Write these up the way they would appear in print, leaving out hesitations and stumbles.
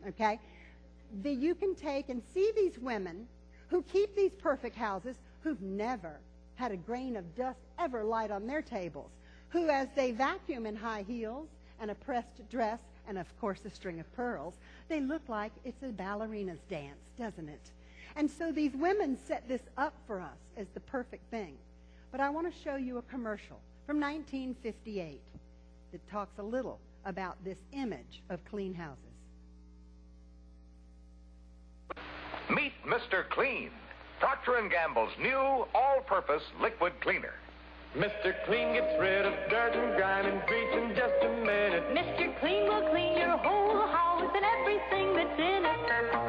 okay? You can take and see these women who keep these perfect houses, who've never had a grain of dust ever light on their tables, who, as they vacuum in high heels and a pressed dress and, of course, a string of pearls, they look like it's a ballerina's dance, doesn't it? And so these women set this up for us as the perfect thing. But I want to show you a commercial from 1958 that talks a little about this image of clean houses. Meet Mr. Clean, Procter & Gamble's new all-purpose liquid cleaner. Mr. Clean gets rid of dirt and grime and grease in just a minute. Mr. Clean will clean your whole house and everything that's in it.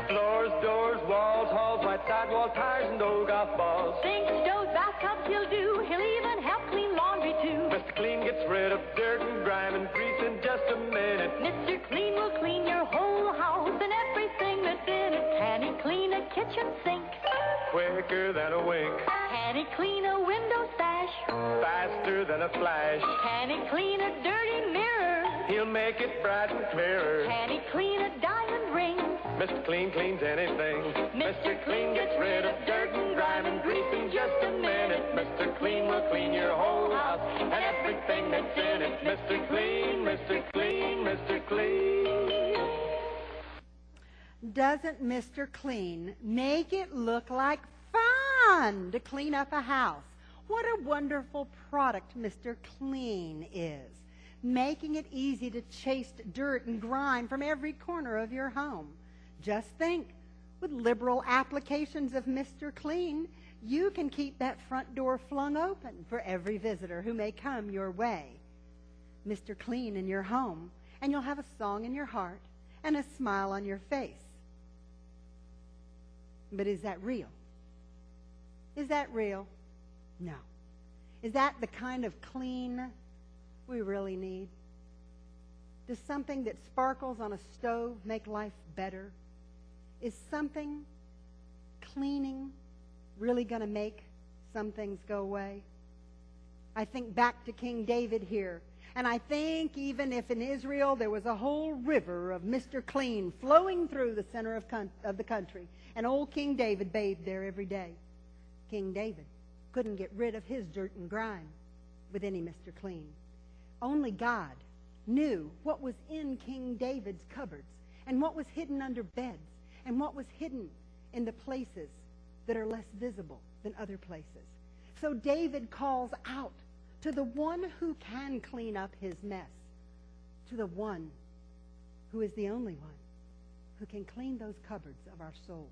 Floors, doors, walls, halls, white sidewall, tires, and old golf balls. Sinks, stoves, bathtubs he'll do. He'll even help clean laundry too. Mr. Clean gets rid of dirt and grime and grease in just a minute. Mr. Clean will clean your whole house and everything that's in it. Can he clean a kitchen sink? Quicker than a wink. Can he clean a window sash? Faster than a flash. Can he clean a dirty mirror? He'll make it bright and clearer. Can he clean a diamond ring? Mr. Clean cleans anything. Mr. Clean gets rid of dirt and grime and grease in just a minute. Mr. Clean will clean your whole house and everything that's in it. Mr. Clean, Mr. Clean, Mr. Clean. Doesn't Mr. Clean make it look like fun to clean up a house? What a wonderful product Mr. Clean is, making it easy to chase dirt and grime from every corner of your home. Just think, with liberal applications of Mr. Clean, you can keep that front door flung open for every visitor who may come your way. Mr. Clean in your home, and you'll have a song in your heart and a smile on your face. But is that real? Is that real? No. Is that the kind of clean we really need? Does something that sparkles on a stove make life better? Is something cleaning really going to make some things go away? I think back to King David here, and I think even if in Israel there was a whole river of Mr. Clean flowing through the center of the country, and old King David bathed there every day, King David couldn't get rid of his dirt and grime with any Mr. Clean. Only God knew what was in King David's cupboards and what was hidden under beds and what was hidden in the places that are less visible than other places. So David calls out to the one who can clean up his mess, to the one who is the only one who can clean those cupboards of our souls,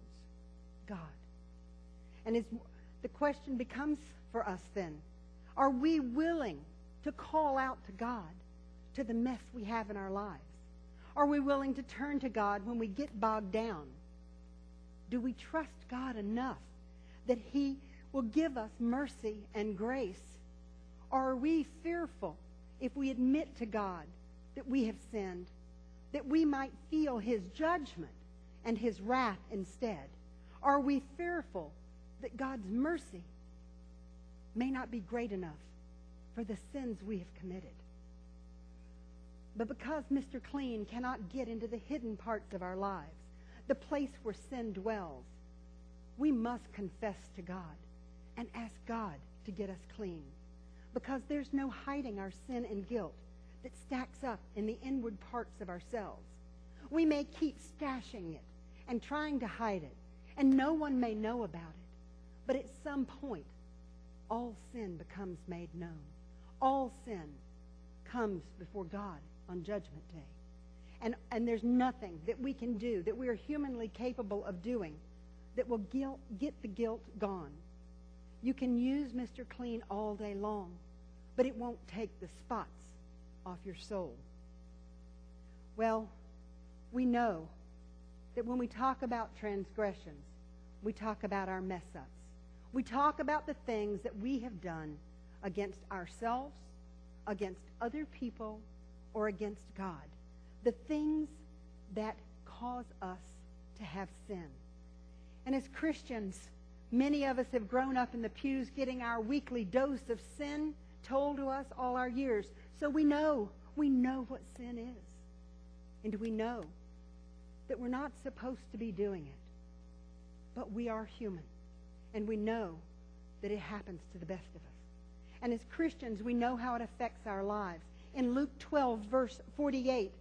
God. And the question becomes for us then, are we willing to call out to God to the mess we have in our lives? Are we willing to turn to God when we get bogged down? Do we trust God enough that He will give us mercy and grace? Or are we fearful if we admit to God that we have sinned, that we might feel His judgment and His wrath instead? Are we fearful that God's mercy may not be great enough for the sins we have committed? But because Mr. Clean cannot get into the hidden parts of our lives, the place where sin dwells, we must confess to God and ask God to get us clean, because there's no hiding our sin and guilt that stacks up in the inward parts of ourselves. We may keep stashing it and trying to hide it, and no one may know about it, but at some point, all sin becomes made known. All sin comes before God on Judgment Day. And there's nothing that we can do, that we are humanly capable of doing, that will get the guilt gone. You can use Mr. Clean all day long, but it won't take the spots off your soul. Well, we know that when we talk about transgressions, we talk about our mess-ups. We talk about the things that we have done against ourselves, against other people, or against God. The things that cause us to have sin. And as Christians, many of us have grown up in the pews getting our weekly dose of sin told to us all our years. So we know what sin is. And we know that we're not supposed to be doing it. But we are human, and we know that it happens to the best of us. And as Christians, we know how it affects our lives. In Luke 12, verse 48,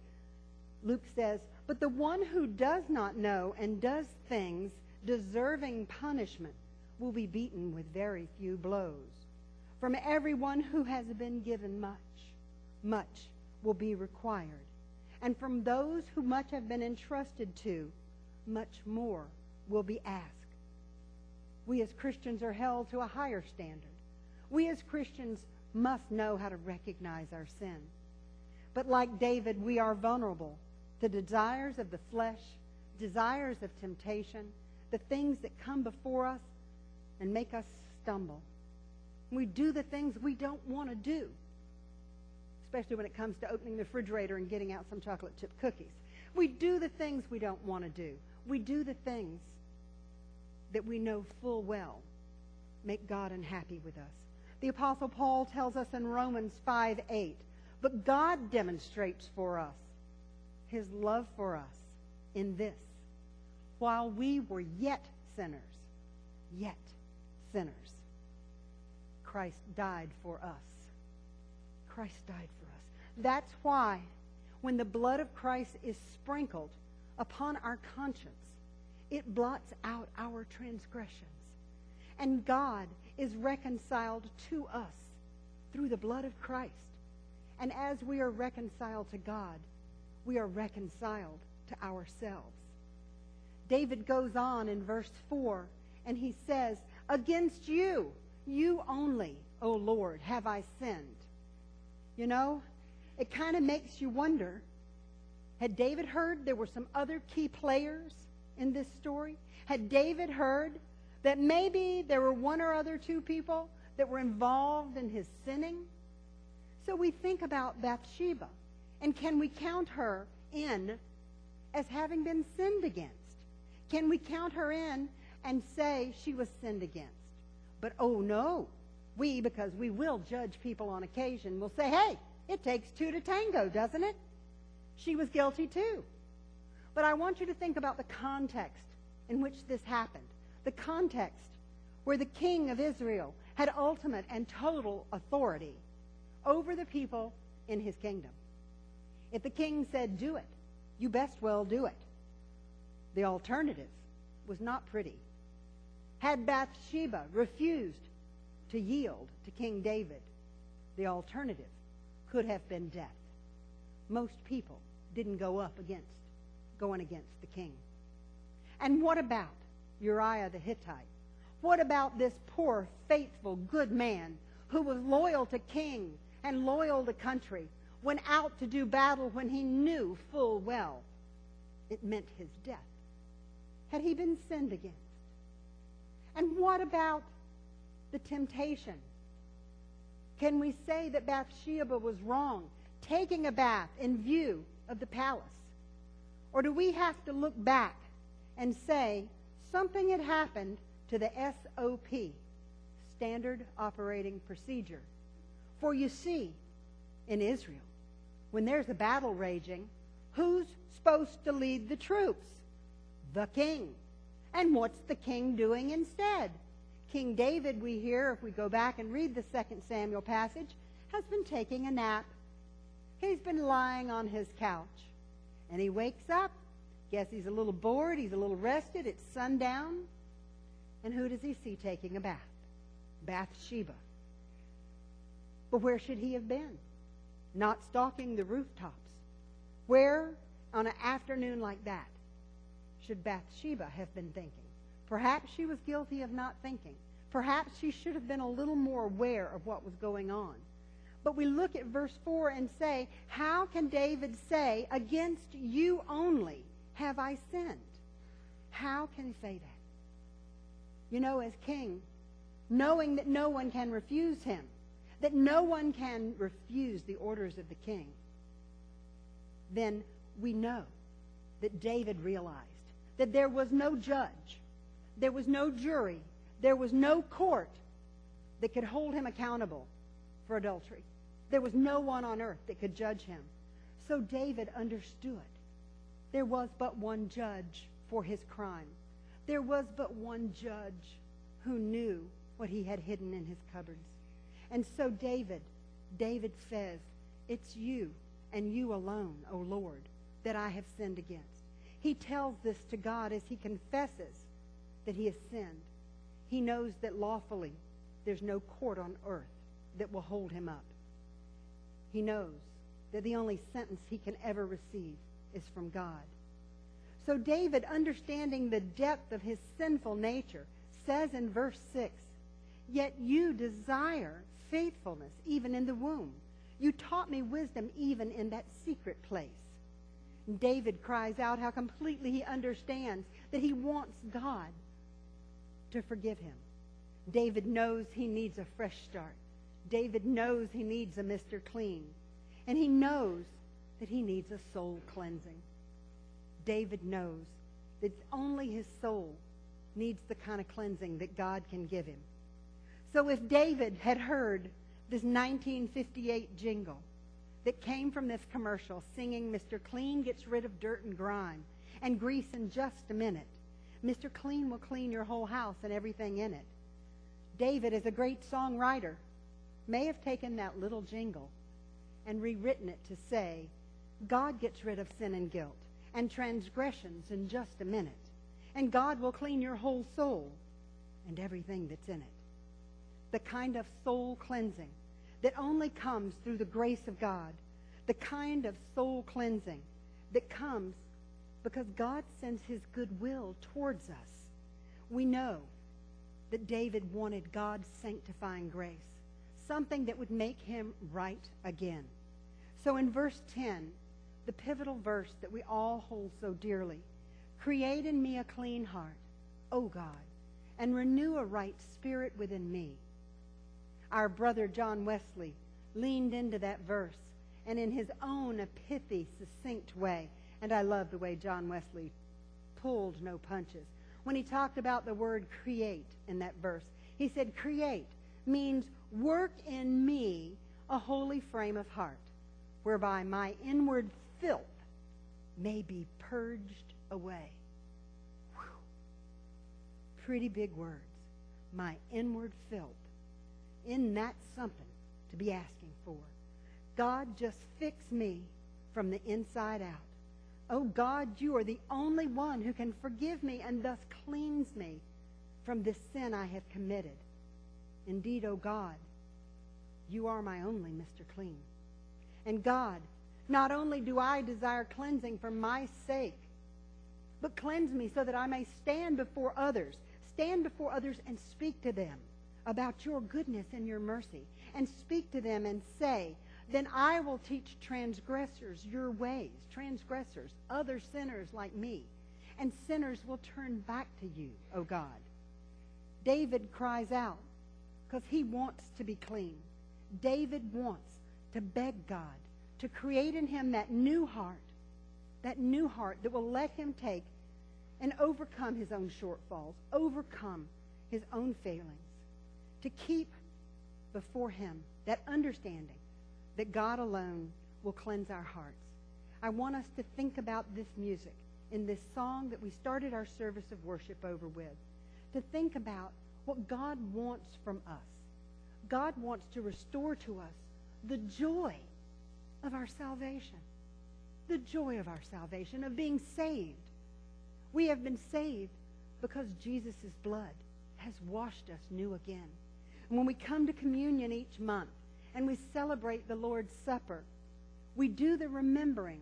Luke says, "But the one who does not know and does things deserving punishment will be beaten with very few blows. From everyone who has been given much, much will be required. And from those who much have been entrusted to, much more will be asked." We as Christians are held to a higher standard. We as Christians must know how to recognize our sin. But like David, we are vulnerable to desires of the flesh, desires of temptation, the things that come before us and make us stumble. We do the things we don't want to do, especially when it comes to opening the refrigerator and getting out some chocolate chip cookies. We do the things we don't want to do. We do the things that we know full well make God unhappy with us. The Apostle Paul tells us in Romans 5:8, "But God demonstrates for us his love for us in this: while we were yet sinners, Christ died for us." Christ died for us. That's why when the blood of Christ is sprinkled upon our conscience, it blots out our transgressions. And God is reconciled to us through the blood of Christ. And as we are reconciled to God, we are reconciled to ourselves. David goes on in verse 4, and he says, "Against you, you only, O Lord, have I sinned." You know, it kind of makes you wonder, had David heard there were some other key players in this story? Had David heard that maybe there were one or other two people that were involved in his sinning? So we think about Bathsheba, and can we count her in as having been sinned against? Can we count her in and say she was sinned against? But oh no, we, because we will judge people on occasion, will say, hey, it takes two to tango, doesn't it? She was guilty too. But I want you to think about the context in which this happened. The context where the king of Israel had ultimate and total authority over the people in his kingdom. If the king said, do it, you best well do it. The alternative was not pretty. Had Bathsheba refused to yield to King David, the alternative could have been death. Most people didn't going against the king. And what about Uriah the Hittite? What about this poor, faithful, good man who was loyal to king and loyal to country, went out to do battle when he knew full well it meant his death? Had he been sinned against? And what about the temptation? Can we say that Bathsheba was wrong, taking a bath in view of the palace? Or do we have to look back and say something had happened to the SOP, Standard Operating Procedure? For you see, in Israel, when there's a battle raging, who's supposed to lead the troops? The king. And what's the king doing instead? King David, we hear, if we go back and read the 2 Samuel passage, has been taking a nap. He's been lying on his couch. And he wakes up. Guess he's a little bored. He's a little rested. It's sundown. And who does he see taking a bath? Bathsheba. But where should he have been? Not stalking the rooftops. Where, on an afternoon like that, should Bathsheba have been thinking? Perhaps she was guilty of not thinking. Perhaps she should have been a little more aware of what was going on. But we look at verse 4 and say, how can David say, against you only have I sinned? How can he say that? You know, as king, knowing that no one can refuse him, that no one can refuse the orders of the king, then we know that David realized that there was no judge, there was no jury, there was no court that could hold him accountable for adultery. There was no one on earth that could judge him. So David understood There was but one judge for his crime. There was but one judge who knew what he had hidden in his cupboards. And so David says, it's you and you alone, O Lord, that I have sinned against. He tells this to God as he confesses that he has sinned. He knows that lawfully there's no court on earth that will hold him up. He knows that the only sentence he can ever receive is from God. So David, understanding the depth of his sinful nature, says in verse 6, yet you desire faithfulness even in the womb. You taught me wisdom even in that secret place. And David cries out how completely he understands that he wants God to forgive him. David knows he needs a fresh start. David knows he needs a Mr. Clean. And he knows that he needs a soul cleansing. David knows that only his soul needs the kind of cleansing that God can give him. So if David had heard this 1958 jingle that came from this commercial singing, Mr. Clean gets rid of dirt and grime and grease in just a minute, Mr. Clean will clean your whole house and everything in it, David, as a great songwriter, may have taken that little jingle and rewritten it to say, God gets rid of sin and guilt and transgressions in just a minute, and God will clean your whole soul and everything that's in it. The kind of soul cleansing that only comes through the grace of God, the kind of soul cleansing that comes because God sends his goodwill towards us. We know that David wanted God's sanctifying grace, something that would make him right again. So in verse 10, the pivotal verse that we all hold so dearly, create in me a clean heart, O God, and renew a right spirit within me. Our brother John Wesley leaned into that verse, and in his own a pithy, succinct way, and I love the way John Wesley pulled no punches. When he talked about the word create in that verse, he said create means work in me a holy frame of heart, whereby my inward filth may be purged away. Whew. Pretty big words. My inward filth. Isn't that something to be asking for? God, just fix me from the inside out. Oh God, you are the only one who can forgive me and thus cleanse me from this sin I have committed. Indeed, oh God, you are my only Mr. Clean. And God, not only do I desire cleansing for my sake, but cleanse me so that I may stand before others and speak to them about your goodness and your mercy, and speak to them and say, then I will teach transgressors your ways, transgressors, other sinners like me, and sinners will turn back to you, O God. David cries out because he wants to be clean. David wants to beg God to create in him that new heart that will let him take and overcome his own shortfalls, overcome his own failings, to keep before him that understanding that God alone will cleanse our hearts. I want us to think about this music in this song that we started our service of worship over with, to think about what God wants from us. God wants to restore to us the joy of our salvation, the joy of our salvation, of being saved. We have been saved because Jesus' blood has washed us new again. And when we come to communion each month and we celebrate the Lord's Supper, we do the remembering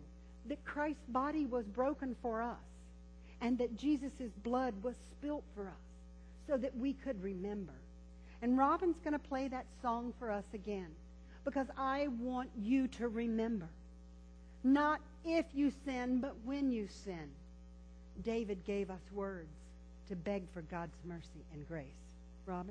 that Christ's body was broken for us and that Jesus' blood was spilt for us so that we could remember. And Robin's going to play that song for us again because I want you to remember. Not if you sin, but when you sin. David gave us words to beg for God's mercy and grace. Robin?